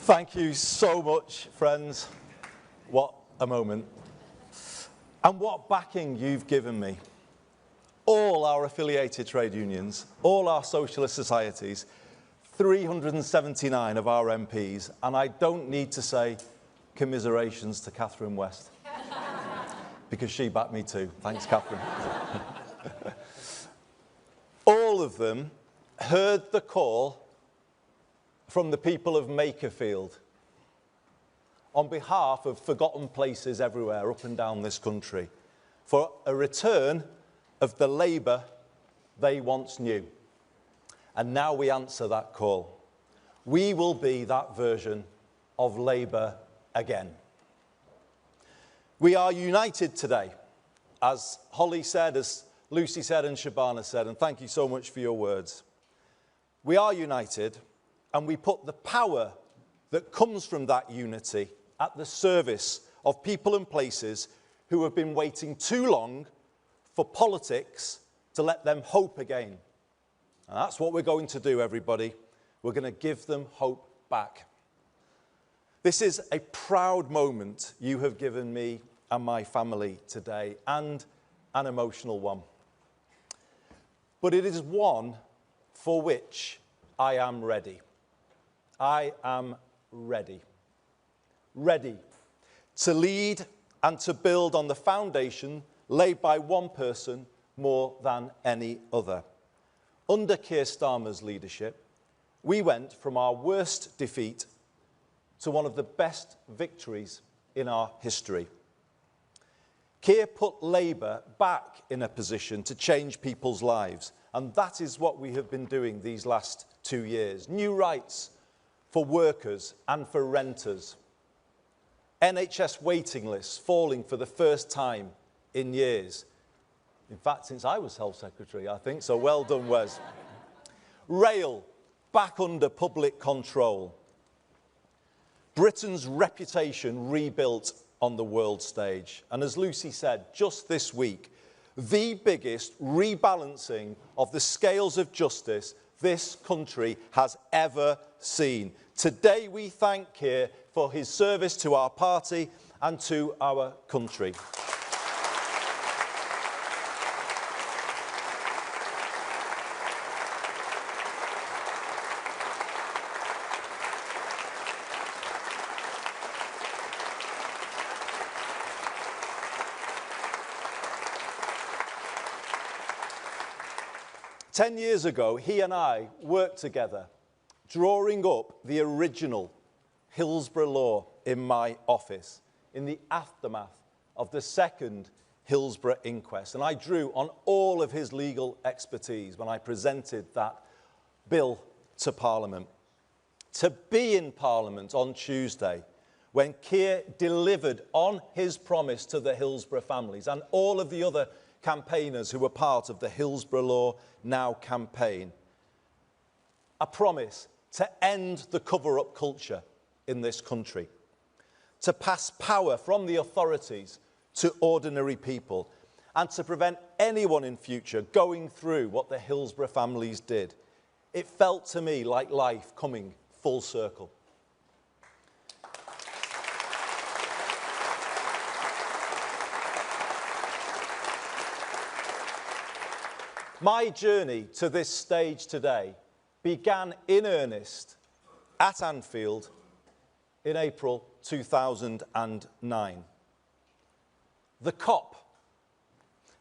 Thank you so much, friends. What a moment. And what backing you've given me. All our affiliated trade unions, all our socialist societies, 379 of our MPs, and I don't need to say commiserations to Catherine West, because she backed me too. Thanks, Catherine. All of them heard the call from the people of Makerfield on behalf of forgotten places everywhere up and down this country for a return of the Labour they once knew. And now we answer that call. We will be that version of Labour again. We are united today, as Holly said, as Lucy said and Shabana said, and thank you so much for your words. We are united, and we put the power that comes from that unity at the service of people and places who have been waiting too long for politics to let them hope again. And that's what we're going to do, everybody. We're going to give them hope back. This is a proud moment you have given me and my family today, and an emotional one. But it is one for which I am ready. I am ready. Ready to lead and to build on the foundation laid by one person more than any other. Under Keir Starmer's leadership, we went from our worst defeat to one of the best victories in our history. Keir put Labour back in a position to change people's lives, and that is what we have been doing these last 2 years. New rights for workers and for renters. NHS waiting lists falling for the first time in years. In fact, since I was Health Secretary, I think, so well done, Wes. Rail back under public control. Britain's reputation rebuilt on the world stage. And as Lucy said, just this week, the biggest rebalancing of the scales of justice this country has ever seen. Today we thank Keir for his service to our party and to our country. Ten years ago, he and I worked together, drawing up the original Hillsborough law in my office in the aftermath of the second Hillsborough inquest. And I drew on all of his legal expertise when I presented that bill to Parliament. To be in Parliament on Tuesday, when Keir delivered on his promise to the Hillsborough families and all of the other campaigners who were part of the Hillsborough Law Now campaign, a promise to end the cover-up culture in this country, to pass power from the authorities to ordinary people, and to prevent anyone in future going through what the Hillsborough families did. It felt to me like life coming full circle. My journey to this stage today began in earnest at Anfield in April 2009. The COP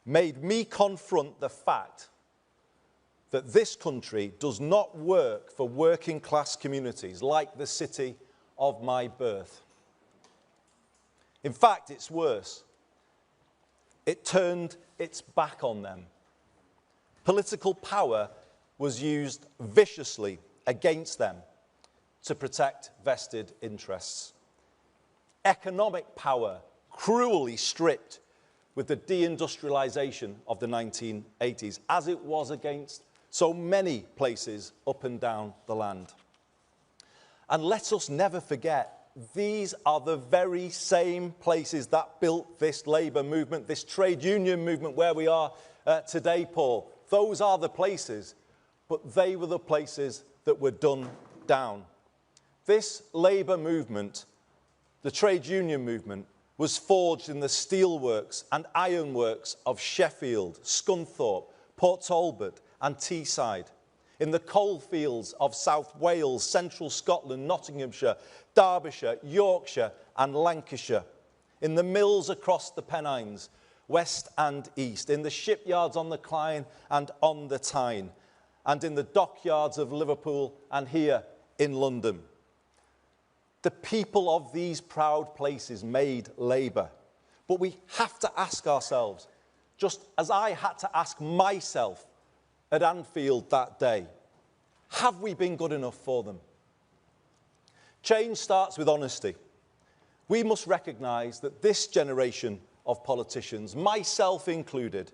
made me confront the fact that this country does not work for working class communities like the city of my birth. In fact, it's worse. It turned its back on them. Political power was used viciously against them to protect vested interests. Economic power cruelly stripped with the deindustrialization of the 1980s, as it was against so many places up and down the land. And let us never forget, these are the very same places that built this Labour movement, this trade union movement where we are today, Paul. Those are the places, but they were the places that were done down. This labour movement, the trade union movement, was forged in the steelworks and ironworks of Sheffield, Scunthorpe, Port Talbot and Teesside, in the coalfields of South Wales, Central Scotland, Nottinghamshire, Derbyshire, Yorkshire and Lancashire, in the mills across the Pennines, west and east, in the shipyards on the Clyde and on the Tyne, and in the dockyards of Liverpool and here in London. The people of these proud places made labour. But we have to ask ourselves, just as I had to ask myself at Anfield that day, have we been good enough for them? Change starts with honesty. We must recognise that this generation of politicians, myself included,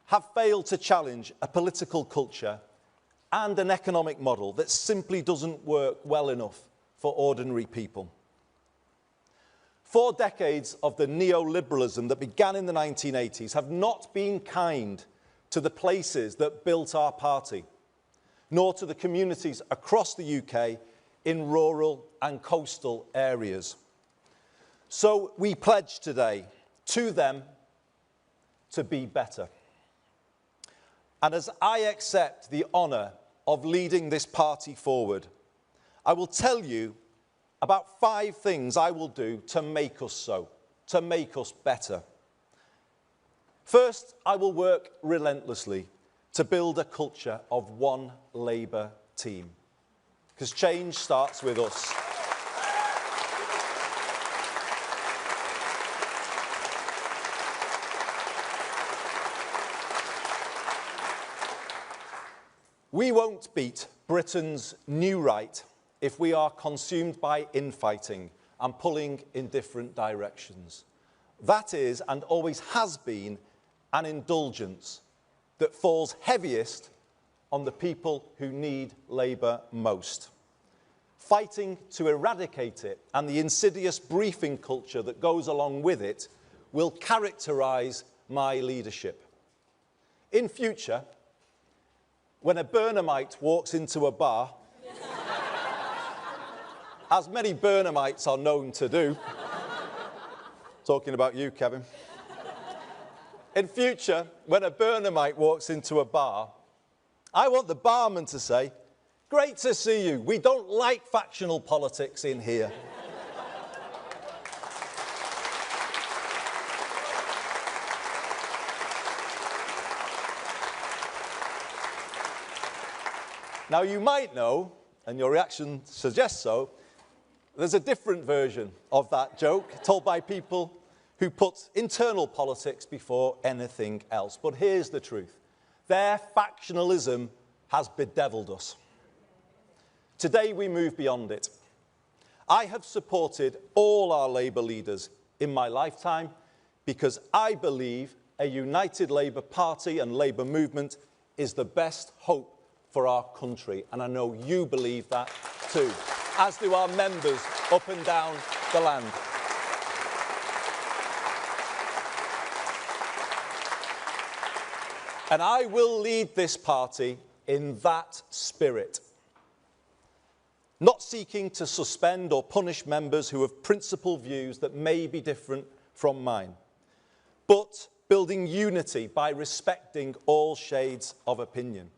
have failed to challenge a political culture and an economic model that simply doesn't work well enough for ordinary people. 4 decades of the neoliberalism that began in the 1980s have not been kind to the places that built our party, nor to the communities across the UK in rural and coastal areas. So we pledge today to them to be better. And as I accept the honour of leading this party forward, I will tell you about 5 things I will do to make us so, to make us better. First, I will work relentlessly to build a culture of one Labour team, because change starts with us. We won't beat Britain's new right if we are consumed by infighting and pulling in different directions. That is, and always has been, an indulgence that falls heaviest on the people who need Labour most. Fighting to eradicate it and the insidious briefing culture that goes along with it will characterise my leadership. In future, when a Burnhamite walks into a bar, as many Burnhamites are known to do, talking about you, Kevin. In future, when a Burnhamite walks into a bar, I want the barman to say, "Great to see you. We don't like factional politics in here." Now, you might know, and your reaction suggests so, there's a different version of that joke told by people who put internal politics before anything else. But here's the truth. Their factionalism has bedeviled us. Today we move beyond it. I have supported all our Labour leaders in my lifetime because I believe a united Labour Party and Labour movement is the best hope for our country. And I know you believe that too, as do our members up and down the land. And I will lead this party in that spirit, not seeking to suspend or punish members who have principled views that may be different from mine, but building unity by respecting all shades of opinion.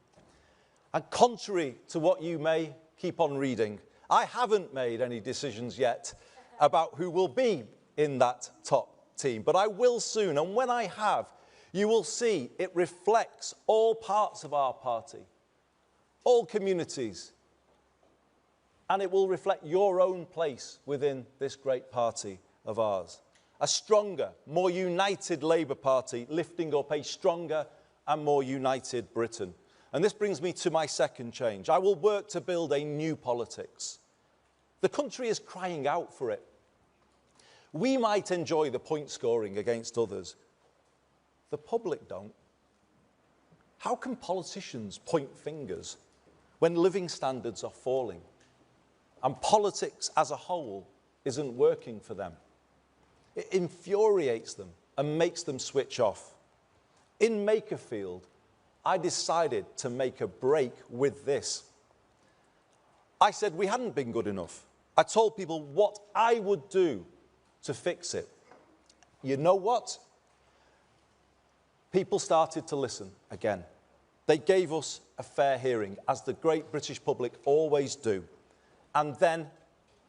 And contrary to what you may keep on reading, I haven't made any decisions yet about who will be in that top team, but I will soon. And when I have, you will see it reflects all parts of our party, all communities, and it will reflect your own place within this great party of ours. A stronger, more united Labour Party lifting up a stronger and more united Britain. And this brings me to my second change. I will work to build a new politics. The country is crying out for it. We might enjoy the point scoring against others. The public don't. How can politicians point fingers when living standards are falling and politics as a whole isn't working for them? It infuriates them and makes them switch off. In Makerfield, I decided to make a break with this. I said we hadn't been good enough. I told people what I would do to fix it. You know what? People started to listen again. They gave us a fair hearing, as the great British public always do. And then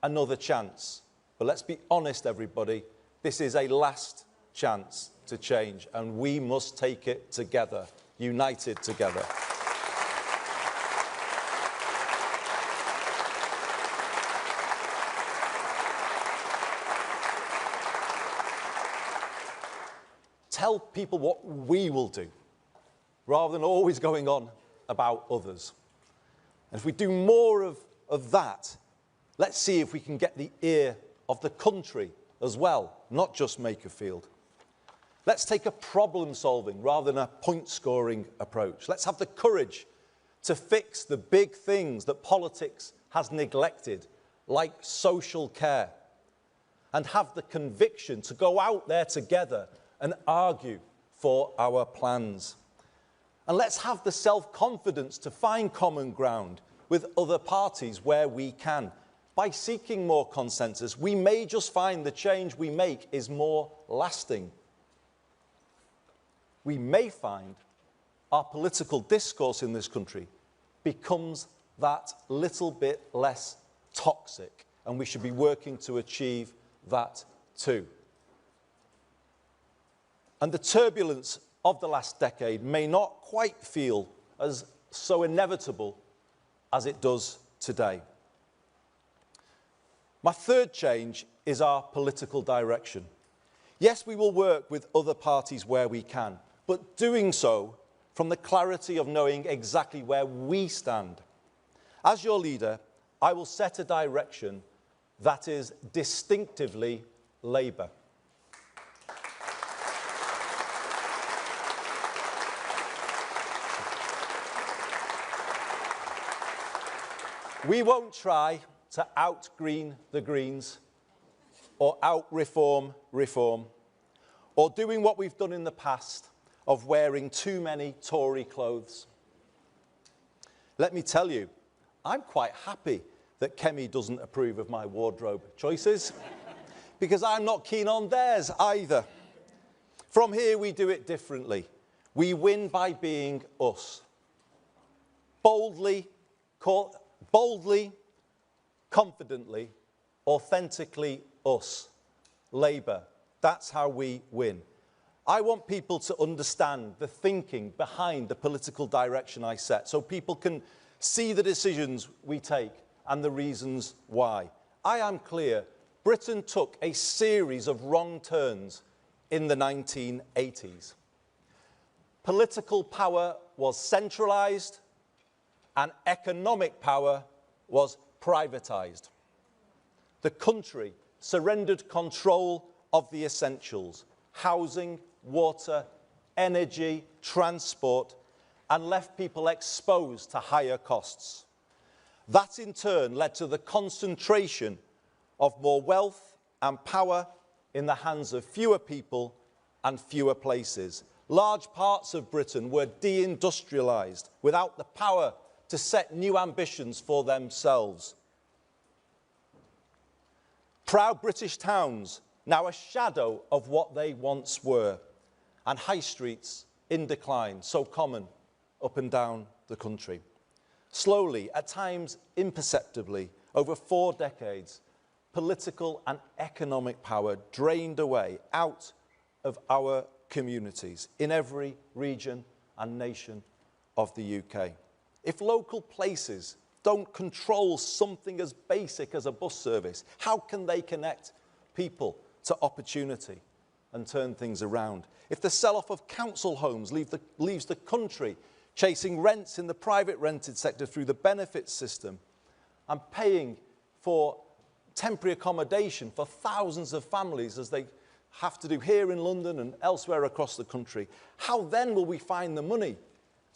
another chance. But let's be honest, everybody, this is a last chance to change, and we must take it together, united together. Tell people what we will do, rather than always going on about others. And if we do more of that, let's see if we can get the ear of the country as well, not just Makerfield. Let's take a problem-solving rather than a point-scoring approach. Let's have the courage to fix the big things that politics has neglected, like social care, and have the conviction to go out there together and argue for our plans. And let's have the self-confidence to find common ground with other parties where we can. By seeking more consensus, we may just find the change we make is more lasting. We may find our political discourse in this country becomes that little bit less toxic, and we should be working to achieve that too. And the turbulence of the last decade may not quite feel as so inevitable as it does today. My third change is our political direction. Yes, we will work with other parties where we can, but doing so from the clarity of knowing exactly where we stand. As your leader, I will set a direction that is distinctively Labour. We won't try to out-green the Greens or out-reform reform, or doing what we've done in the past of wearing too many Tory clothes. Let me tell you, I'm quite happy that Kemi doesn't approve of my wardrobe choices, because I'm not keen on theirs either. From here, we do it differently. We win by being us. Boldly, confidently, authentically us. Labour. That's how we win. I want people to understand the thinking behind the political direction I set, so people can see the decisions we take and the reasons why. I am clear, Britain took a series of wrong turns in the 1980s. Political power was centralised, and economic power was privatised. The country surrendered control of the essentials: housing, water, energy, transport, and left people exposed to higher costs. That in turn led to the concentration of more wealth and power in the hands of fewer people and fewer places. Large parts of Britain were deindustrialised without the power to set new ambitions for themselves. Proud British towns, now a shadow of what they once were, and high streets in decline, so common up and down the country. Slowly, at times imperceptibly, over 4 decades, political and economic power drained away out of our communities in every region and nation of the UK. If local places don't control something as basic as a bus service, how can they connect people to opportunity and turn things around? If the sell-off of council homes leaves the country chasing rents in the private rented sector through the benefits system and paying for temporary accommodation for thousands of families as they have to do here in London and elsewhere across the country, how then will we find the money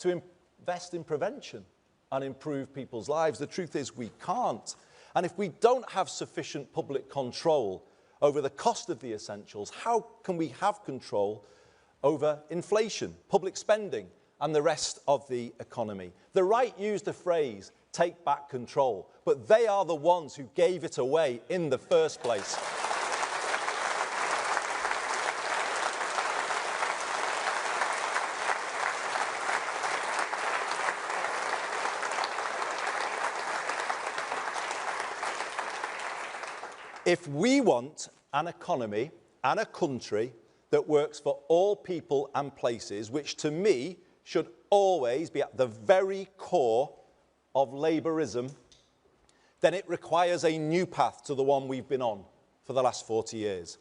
to invest in prevention and improve people's lives? The truth is we can't. And if we don't have sufficient public control over the cost of the essentials, how can we have control over inflation, public spending, and the rest of the economy? The right used the phrase, take back control. But they are the ones who gave it away in the first place. If we want an economy and a country that works for all people and places, which to me should always be at the very core of Labourism, then it requires a new path to the one we've been on for the last 40 years.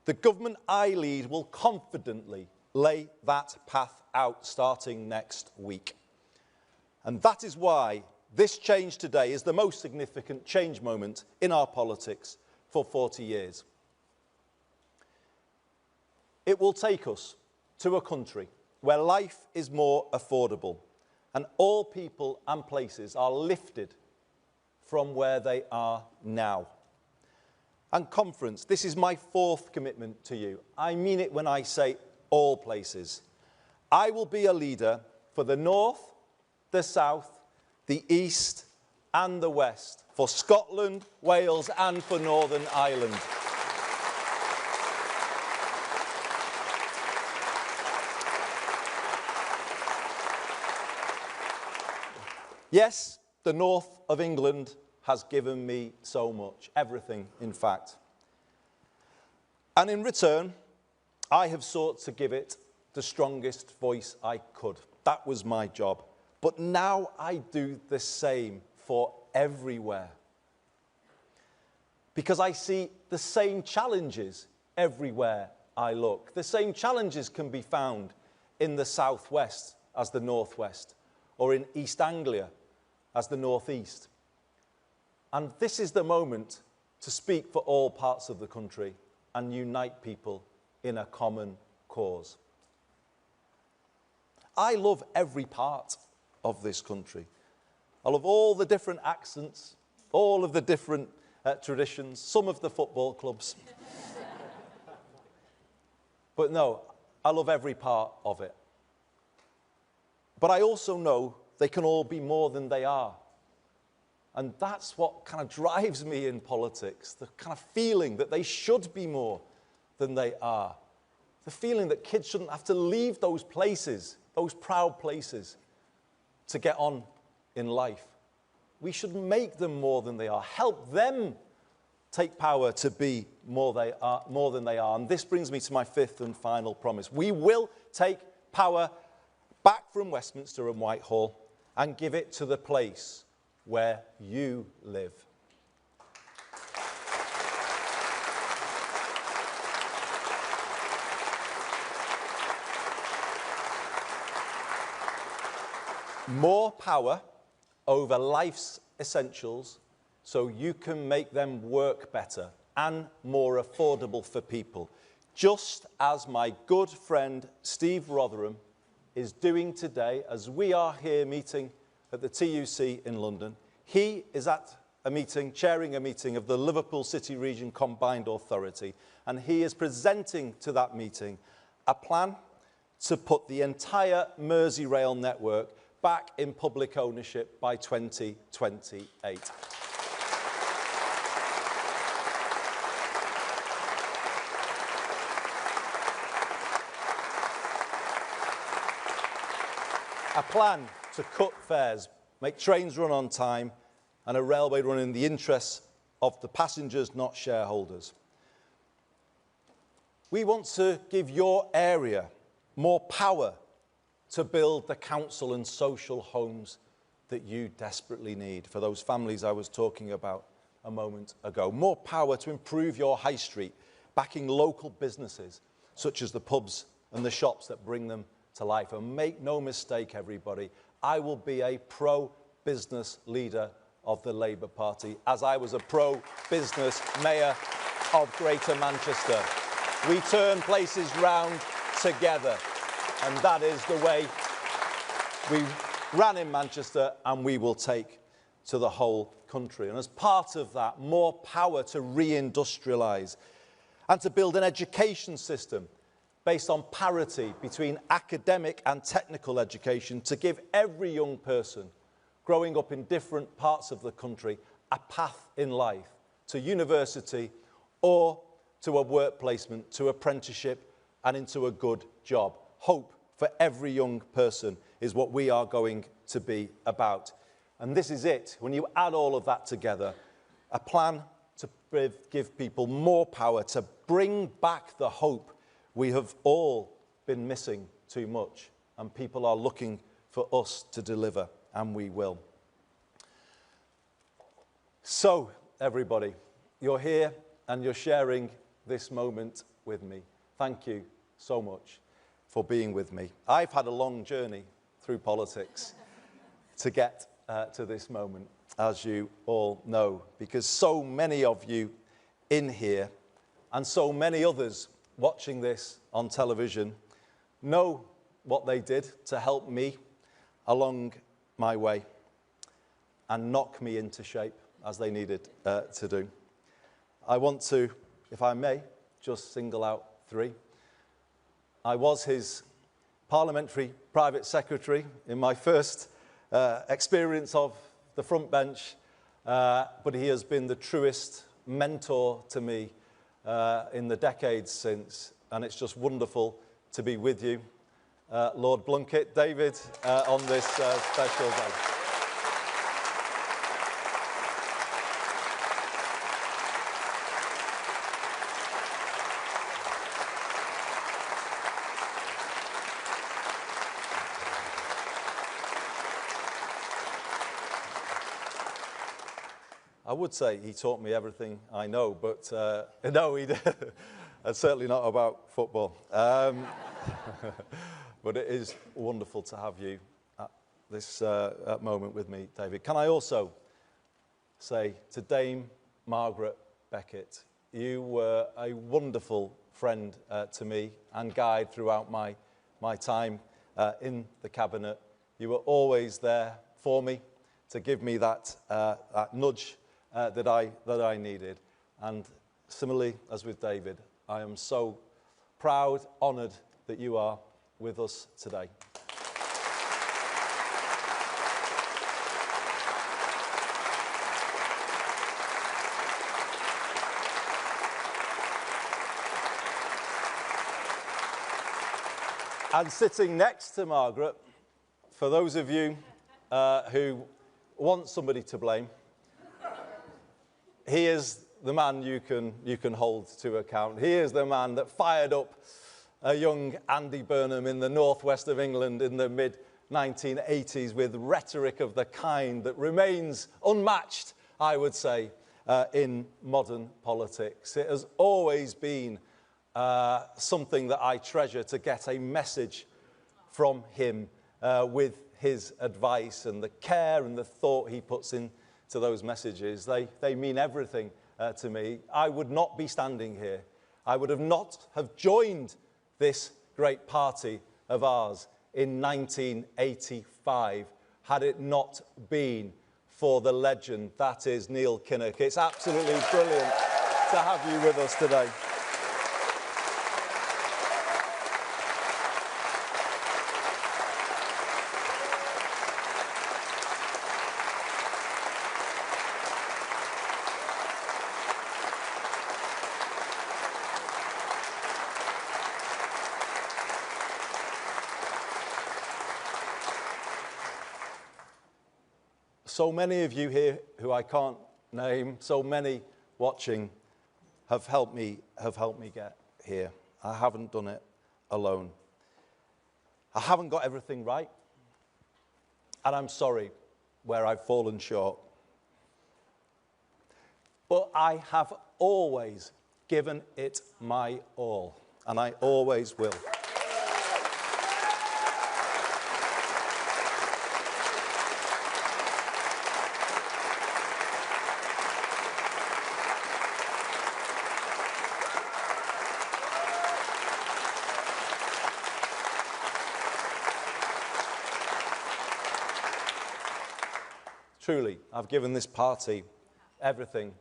The government I lead will confidently lay that path out starting next week. And that is why this change today is the most significant change moment in our politics for 40 years. It will take us to a country where life is more affordable and all people and places are lifted from where they are now. And conference, this is my fourth commitment to you. I mean it when I say all places. I will be a leader for the North, the South, the East and the West, for Scotland, Wales and for Northern Ireland. Yes, the north of England has given me so much, everything, in fact. And in return, I have sought to give it the strongest voice I could. That was my job. But now I do the same for everywhere. Because I see the same challenges everywhere I look. The same challenges can be found in the southwest as the northwest, or in East Anglia as the northeast. And this is the moment to speak for all parts of the country and unite people in a common cause. I love every part of this country. I love all the different accents, all of the different traditions, some of the football clubs. But no, I love every part of it. But I also know they can all be more than they are. And that's what kind of drives me in politics, the kind of feeling that they should be more than they are. The feeling that kids shouldn't have to leave those places, those proud places, to get on in life. We should make them more than they are, help them take power to be more than they are. And this brings me to my fifth and final promise. We will take power back from Westminster and Whitehall and give it to the place where you live. More power over life's essentials so you can make them work better and more affordable for people, just as my good friend Steve Rotherham is doing today as we are here meeting at the TUC in London. He is at a meeting, chairing a meeting of the Liverpool City Region Combined Authority, and he is presenting to that meeting a plan to put the entire Merseyrail network back in public ownership by 2028. A plan to cut fares, make trains run on time, and a railway run in the interests of the passengers, not shareholders. We want to give your area more power to build the council and social homes that you desperately need for those families I was talking about a moment ago. More power to improve your high street, backing local businesses, such as the pubs and the shops that bring them to life. And make no mistake, everybody, I will be a pro-business leader of the Labour Party, as I was a pro-business mayor of Greater Manchester. We turn places round together, and that is the way we ran in Manchester, and we will take to the whole country. And as part of that, more power to re-industrialise and to build an education system based on parity between academic and technical education to give every young person growing up in different parts of the country, a path in life to university or to a work placement, to apprenticeship and into a good job. Hope for every young person is what we are going to be about. And this is it. When you add all of that together, a plan to give people more power, to bring back the hope we have all been missing too much, and people are looking for us to deliver, and we will. So, everybody, you're here and you're sharing this moment with me. Thank you so much for being with me. I've had a long journey through politics to get to this moment, as you all know, because so many of you in here and so many others watching this on television know what they did to help me along my way and knock me into shape as they needed to do. I want to, if I may, just single out three. I was his parliamentary private secretary in my first experience of the front bench, but he has been the truest mentor to me in the decades since, and it's just wonderful to be with you, Lord Blunkett, David, on this special day. I would say he taught me everything I know, but no, he did. And certainly not about football. But it is wonderful to have you at this moment with me, David. Can I also say to Dame Margaret Beckett, you were a wonderful friend to me and guide throughout my time in the cabinet. You were always there for me to give me that nudge that I needed. And similarly, as with David, I am so proud, honoured that you are with us today. And sitting next to Margaret, for those of you who want somebody to blame, he is the man you can hold to account. He is the man that fired up a young Andy Burnham in the northwest of England in the mid-1980s with rhetoric of the kind that remains unmatched, I would say, in modern politics. It has always been something that I treasure to get a message from him with his advice and the care and the thought he puts into those messages. They mean everything to me. I would not be standing here. I would not have joined this great party of ours in 1985 had it not been for the legend that is Neil Kinnock. It's absolutely brilliant to have you with us today. So many of you here who I can't name, so many watching, have helped me get here. I haven't done it alone. I haven't got everything right, and I'm sorry where I've fallen short. But I have always given it my all, and I always will. Truly, I've given this party everything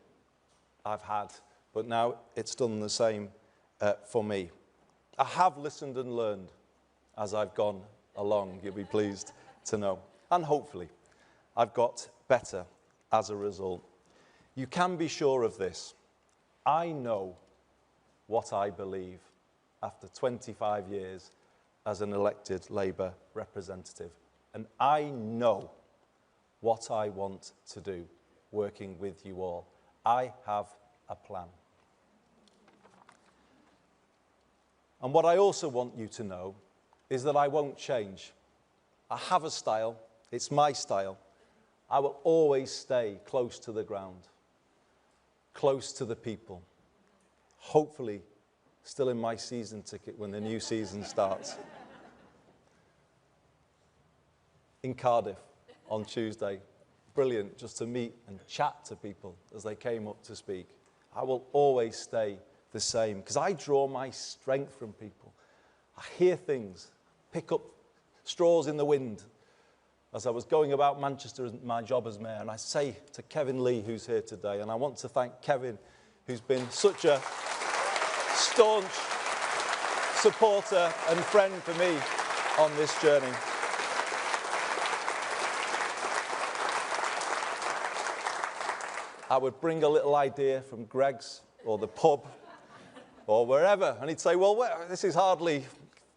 I've had, but now it's done the same for me. I have listened and learned as I've gone along, you'll be pleased to know. And hopefully, I've got better as a result. You can be sure of this. I know what I believe after 25 years as an elected Labour representative. And I know what I want to do working with you all. I have a plan. And what I also want you to know is that I won't change. I have a style. It's my style. I will always stay close to the ground, close to the people. Hopefully, still in my season ticket when the new season starts. In Cardiff on Tuesday. Brilliant just to meet and chat to people as they came up to speak. I will always stay the same because I draw my strength from people. I hear things, pick up straws in the wind as I was going about Manchester as my job as mayor, and I say to Kevin Lee, who's here today, and I want to thank Kevin, who's been such a staunch supporter and friend for me on this journey. I would bring a little idea from Greg's or the pub or wherever, and he'd say, well, this is hardly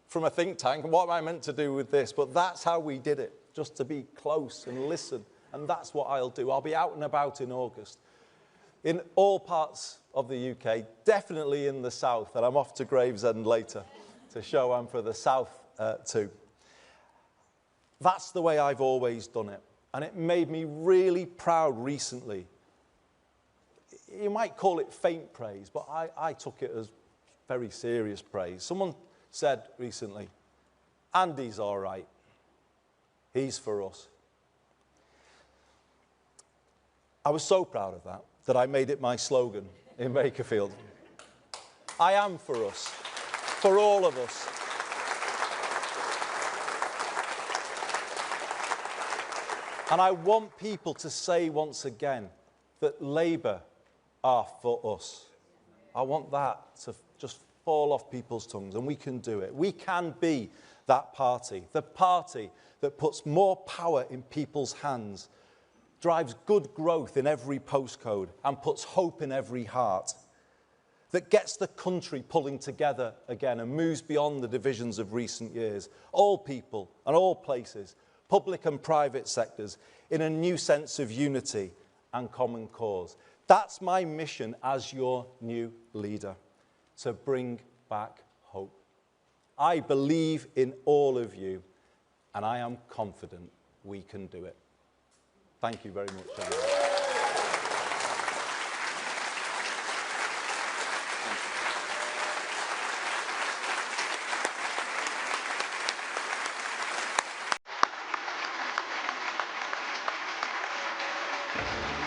from a think tank, and what am I meant to do with this? But that's how we did it, just to be close and listen, and that's what I'll do. I'll be out and about in August in all parts of the UK, definitely in the south, and I'm off to Gravesend later to show I'm for the south too. That's the way I've always done it, and it made me really proud recently. You might call it faint praise, but I took it as very serious praise. Someone said recently, Andy's all right. He's for us. I was so proud of that I made it my slogan in Bakerfield. I am for us, for all of us. And I want people to say once again that Labour are for us. I want that to just fall off people's tongues, and we can do it. We can be that party, the party that puts more power in people's hands, drives good growth in every postcode, and puts hope in every heart, that gets the country pulling together again and moves beyond the divisions of recent years. All people and all places, public and private sectors, in a new sense of unity and common cause. That's my mission as your new leader, to bring back hope. I believe in all of you, and I am confident we can do it. Thank you very much, everyone. Thank you.